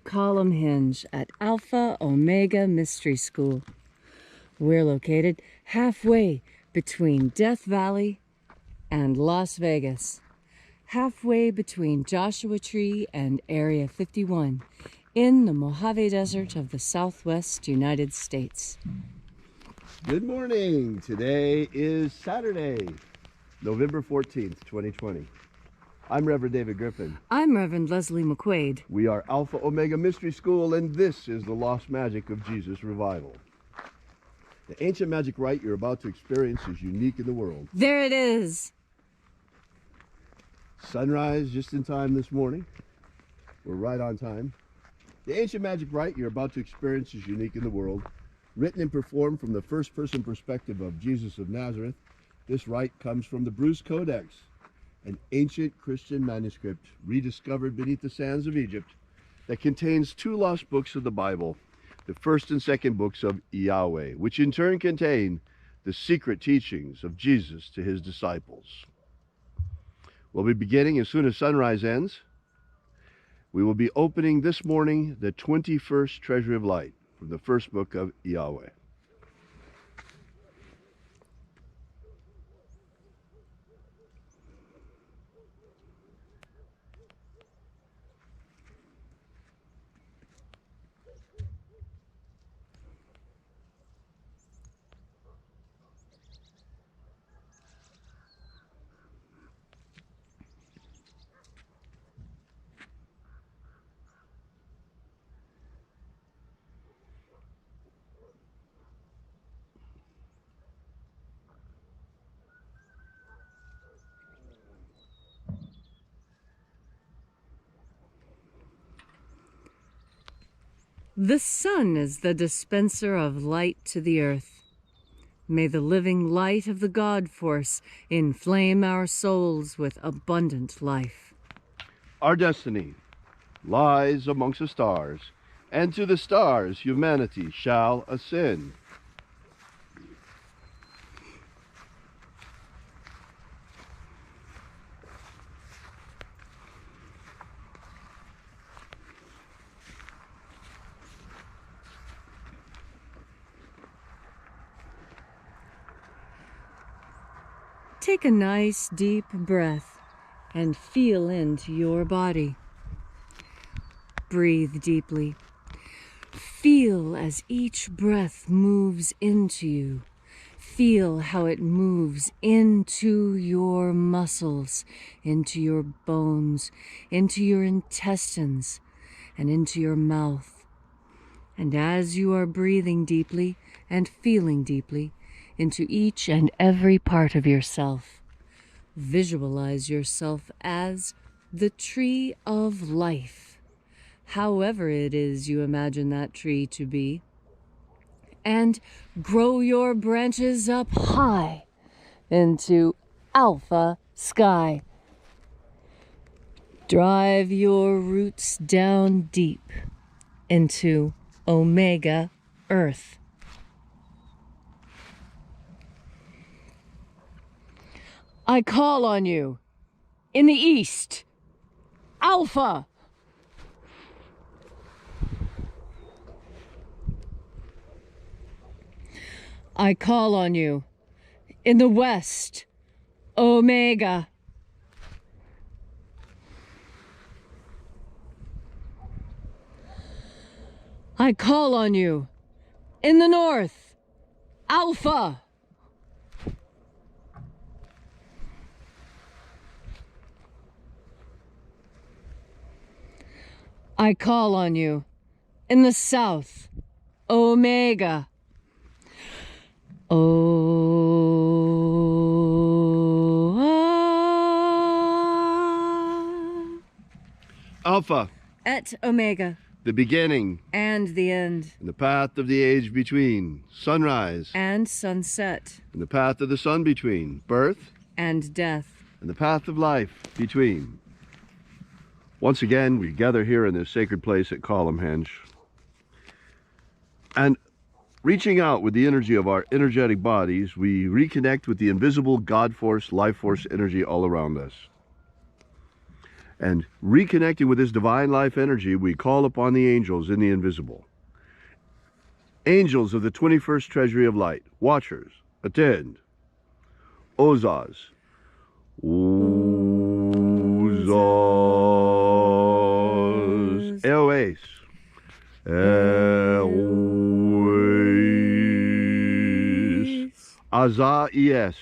column hinge at Alpha Omega Mystery School. We're located halfway between Death Valley and Las Vegas, halfway between Joshua Tree and Area 51 in the Mojave Desert of the Southwest United States. Good morning. Today is Saturday, November 14th, 2020. I'm Reverend David Griffin. I'm Reverend Leslie McQuaid. We are Alpha Omega Mystery School, and this is the Lost Magic of Jesus Revival. The ancient magic rite you're about to experience is unique in the world. There it is. Sunrise just in time this morning. We're right on time. The ancient magic rite you're about to experience is unique in the world. Written and performed from the first-person perspective of Jesus of Nazareth, this rite comes from the Bruce Codex, an ancient Christian manuscript rediscovered beneath the sands of Egypt that contains two lost books of the Bible, the first and second books of Yahweh, which in turn contain the secret teachings of Jesus to his disciples. We'll be beginning as soon as sunrise ends. We will be opening this morning the 21st Treasury of Light from the first book of Yahweh. The sun is the dispenser of light to the earth. May the living light of the God force inflame our souls with abundant life. Our destiny lies amongst the stars, and to the stars humanity shall ascend. Take a nice deep breath and feel into your body. Breathe deeply. Feel as each breath moves into you. Feel how it moves into your muscles, into your bones, into your intestines, and into your mouth. And as you are breathing deeply and feeling deeply into each and every part of yourself, visualize yourself as the tree of life, however it is you imagine that tree to be, and grow your branches up high into Alpha Sky. Drive your roots down deep into Omega Earth. I call on you in the east, Alpha. I call on you in the west, Omega. I call on you in the north, Alpha. I call on you in the south, Omega. Alpha, Et Omega, the beginning and the end, and the path of the age between, sunrise and sunset, and the path of the sun between, birth and death, and the path of life between. Once again, we gather here in this sacred place at Column Henge, and reaching out with the energy of our energetic bodies, we reconnect with the invisible God force, life force energy all around us. And reconnecting with this divine life energy, we call upon the angels in the invisible. Angels of the 21st Treasury of Light, watchers, attend. Ozaz. Ozaz. Eoes. Eoes. Azaies.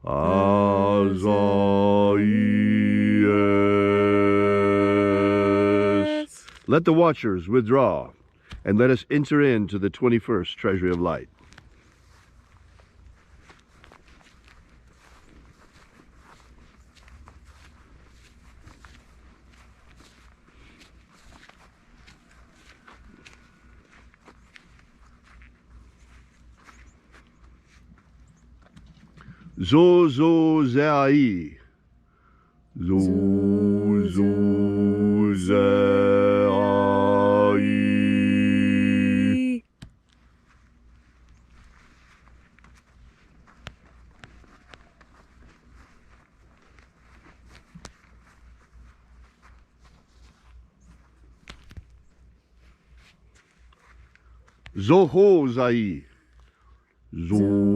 Azaies. Let the watchers withdraw, and let us enter into the 21st Treasury of Light. Zozozai. Zozozai. Zohozai. Zohozai.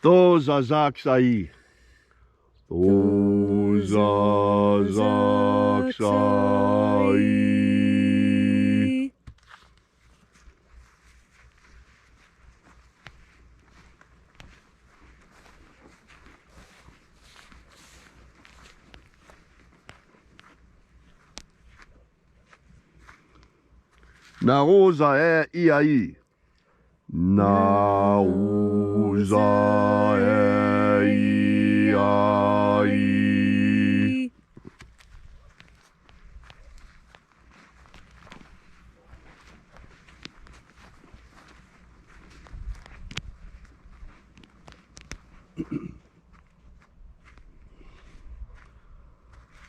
Thozazaksai. Thozazaksai. Naozae iai. Naozae iai.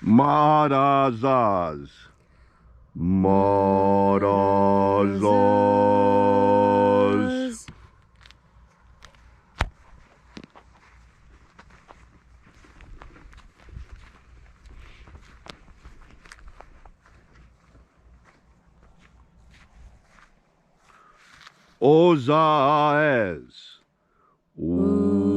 Marazaz. Marazaz. Ozaes. Ozaes.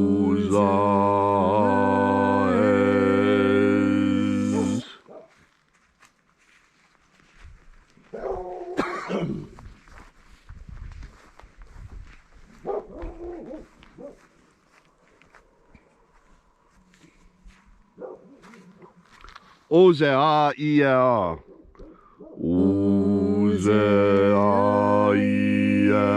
Ozea ia. Ozea ia.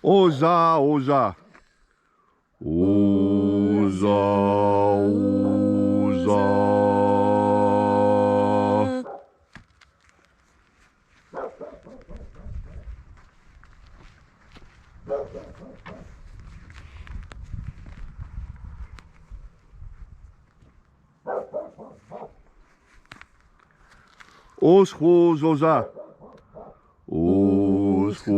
Oza, oza. Oza, oza. Oschozoza. Oschozoza.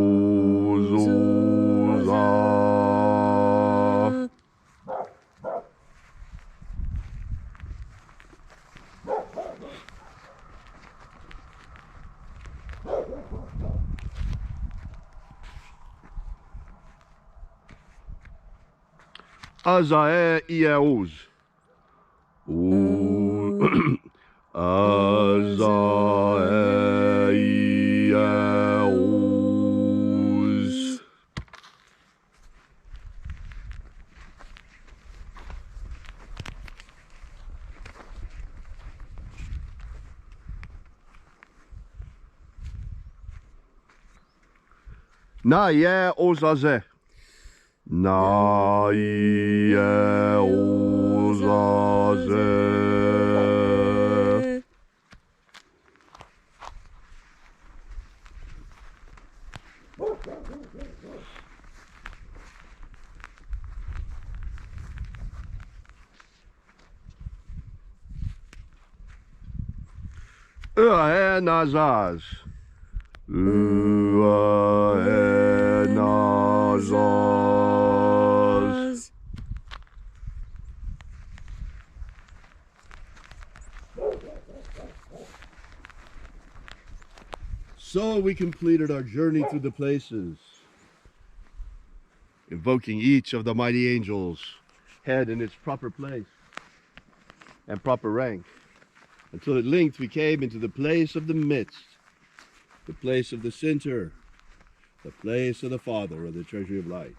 Azae iaouz. Azae iaouz. Na ye ozaze. Nai Ozaze. Nazaz. Nazaz. So we completed our journey through the places, invoking each of the mighty angels' head in its proper place and proper rank, until at length we came into the place of the midst, the place of the center, the place of the Father of the treasury of light.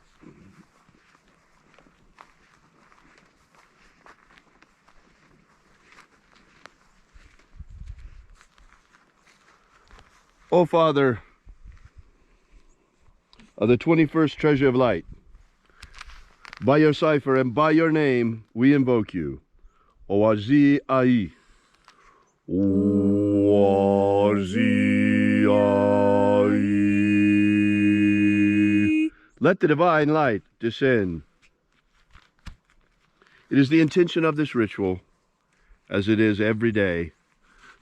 O Father of the 21st treasury of light, by your cipher and by your name we invoke you. Oazi Ai. Oazi Ai. Let the divine light descend. It is the intention of this ritual, as it is every day,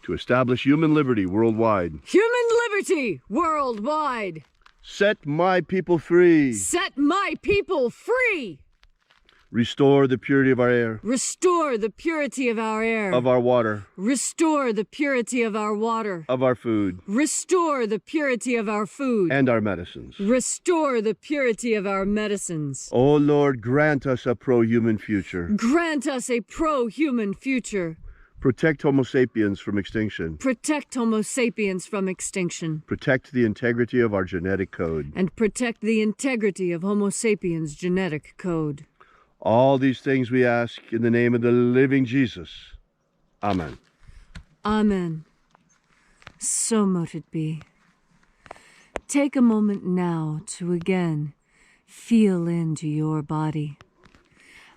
to establish human liberty worldwide. Human liberty worldwide. Set my people free. Set my people free. Restore the purity of our air. Restore the purity of our air. Of our water. Restore the purity of our water. Of our food. Restore the purity of our food. And our medicines. Restore the purity of our medicines. O Lord, grant us a pro-human future. Grant us a pro-human future. Protect Homo sapiens from extinction. Protect Homo sapiens from extinction. Protect the integrity of our genetic code. And protect the integrity of Homo sapiens' genetic code. All these things we ask in the name of the living Jesus. Amen. Amen. So mote it be. Take a moment now to again feel into your body.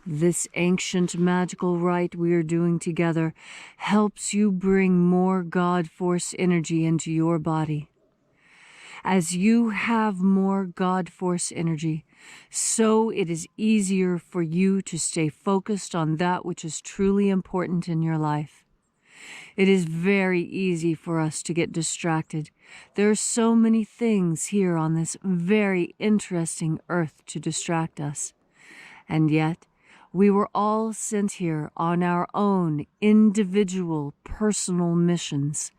This ancient magical rite we are doing together helps you bring more God Force energy into your body. As you have more God Force energy, so it is easier for you to stay focused on that which is truly important in your life. It is very easy for us to get distracted. There are so many things here on this very interesting earth to distract us. And yet, we were all sent here on our own individual personal missions,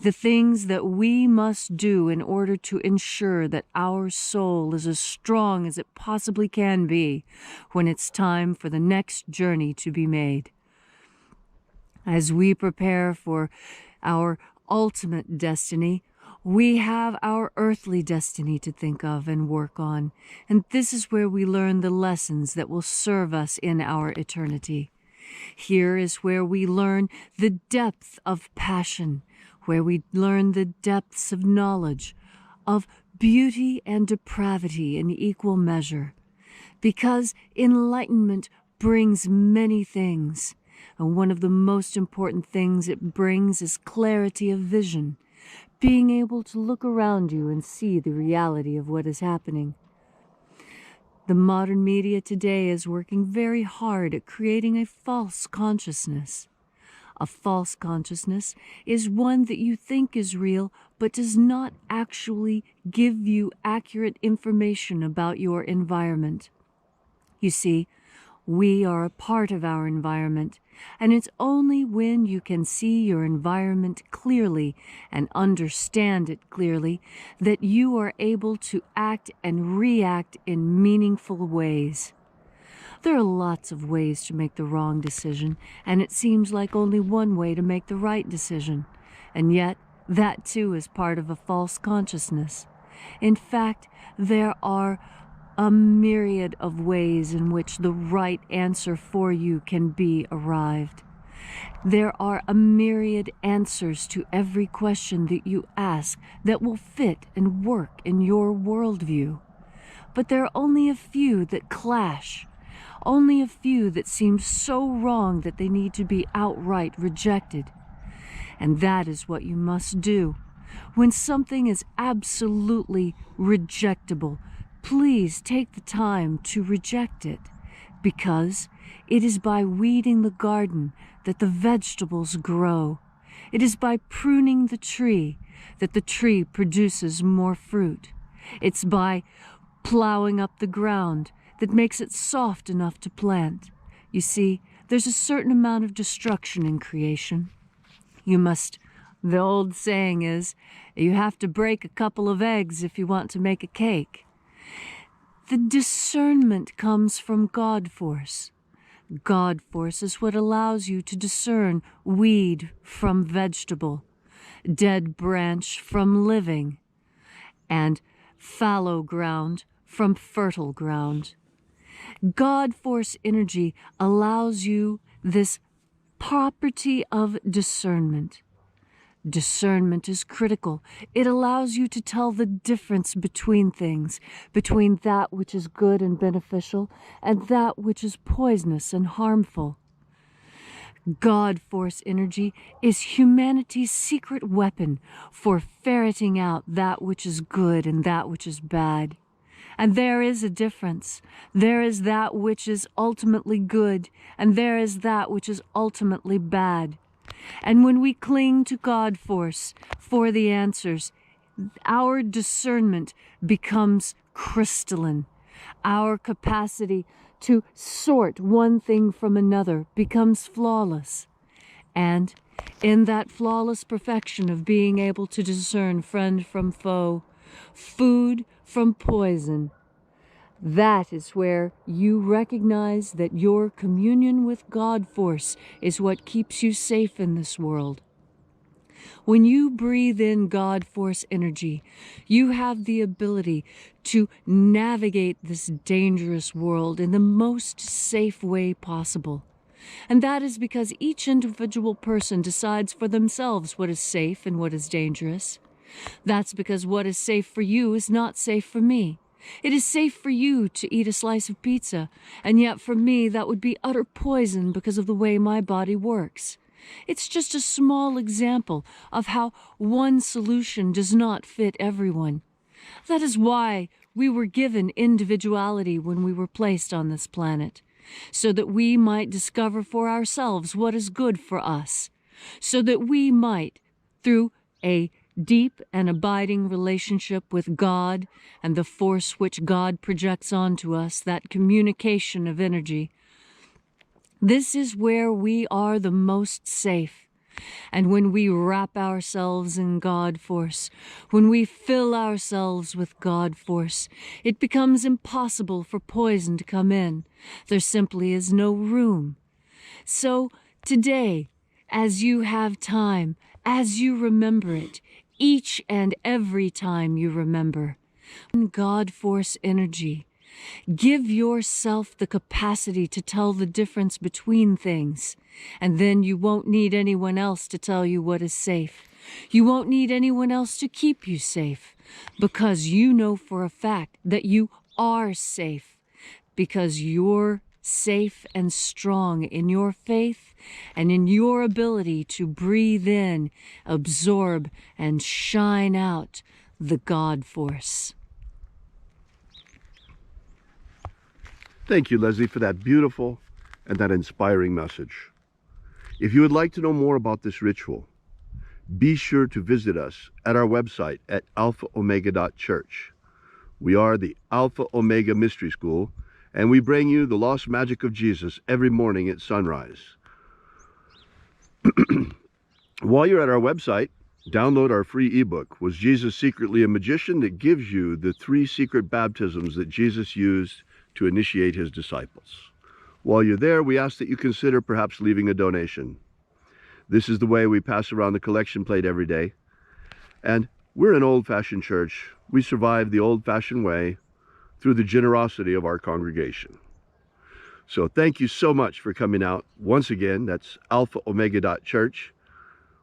the things that we must do in order to ensure that our soul is as strong as it possibly can be when it's time for the next journey to be made. As we prepare for our ultimate destiny, we have our earthly destiny to think of and work on, and this is where we learn the lessons that will serve us in our eternity. Here is where we learn the depth of passion, where we learn the depths of knowledge, of beauty and depravity in equal measure, because enlightenment brings many things, and one of the most important things it brings is clarity of vision, being able to look around you and see the reality of what is happening. The modern media today is working very hard at creating a false consciousness. A false consciousness is one that you think is real, but does not actually give you accurate information about your environment. You see, we are a part of our environment, and it's only when you can see your environment clearly and understand it clearly that you are able to act and react in meaningful ways. There are lots of ways to make the wrong decision, and it seems like only one way to make the right decision. And yet, that too is part of a false consciousness. In fact, there are a myriad of ways in which the right answer for you can be arrived. There are a myriad answers to every question that you ask that will fit and work in your worldview. but there are only a few that clash, only a few that seem so wrong that they need to be outright rejected. And that is what you must do. When something is absolutely rejectable, please take the time to reject it, because it is by weeding the garden that the vegetables grow. It is by pruning the tree that the tree produces more fruit. It's by plowing up the ground that makes it soft enough to plant. You see, there's a certain amount of destruction in creation. The old saying is, you have to break a couple of eggs if you want to make a cake. The discernment comes from God force. God force is what allows you to discern weed from vegetable, dead branch from living, and fallow ground from fertile ground. God force energy allows you this property of discernment. Discernment is critical. It allows you to tell the difference between things, between that which is good and beneficial and that which is poisonous and harmful. God force energy is humanity's secret weapon for ferreting out that which is good and that which is bad. And there is a difference. There is that which is ultimately good, and there is that which is ultimately bad. And when we cling to God force for the answers, our discernment becomes crystalline. Our capacity to sort one thing from another becomes flawless. And in that flawless perfection of being able to discern friend from foe, food from poison, that is where you recognize that your communion with God force is what keeps you safe in this world. When you breathe in God force energy, you have the ability to navigate this dangerous world in the most safe way possible. And that is because each individual person decides for themselves what is safe and what is dangerous. That's because what is safe for you is not safe for me. It is safe for you to eat a slice of pizza, and yet for me that would be utter poison because of the way my body works. It's just a small example of how one solution does not fit everyone. That is why we were given individuality when we were placed on this planet, so that we might discover for ourselves what is good for us, so that we might, through a deep and abiding relationship with God and the force which God projects onto us, that communication of energy. This is where we are the most safe. And when we wrap ourselves in God force, when we fill ourselves with God force, it becomes impossible for poison to come in. There simply is no room. So today, as you have time, as you remember it, each and every time you remember, God force energy. Give yourself the capacity to tell the difference between things, and then you won't need anyone else to tell you what is safe. You won't need anyone else to keep you safe, because you know for a fact that you are safe, because you're safe and strong in your faith and in your ability to breathe in, absorb, and shine out the God force. Thank you, Leslie, for that beautiful and that inspiring message. If you would like to know more about this ritual, be sure to visit us at our website at alphaomega.church. We are the Alpha Omega Mystery School, and we bring you the lost magic of Jesus every morning at sunrise. While you're at our website, download our free ebook, Was Jesus Secretly a Magician?, that gives you the 3 secret baptisms that Jesus used to initiate his disciples. While you're there, we ask that you consider perhaps leaving a donation. This is the way we pass around the collection plate every day. And we're an old-fashioned church. We survive the old-fashioned way through the generosity of our congregation. So thank you so much for coming out. Once again, that's alphaomega.church.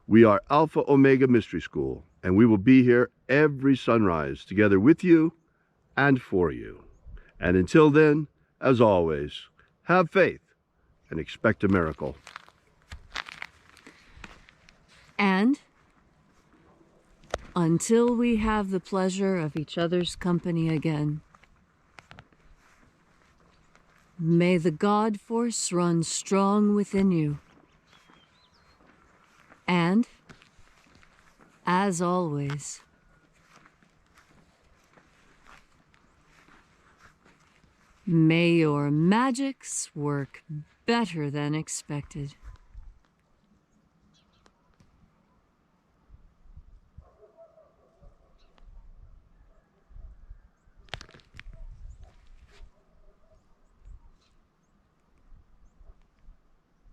We are Alpha Omega Mystery School, and we will be here every sunrise together with you and for you. And until then, as always, have faith and expect a miracle. And until we have the pleasure of each other's company again, may the God force run strong within you. And, as always, may your magics work better than expected.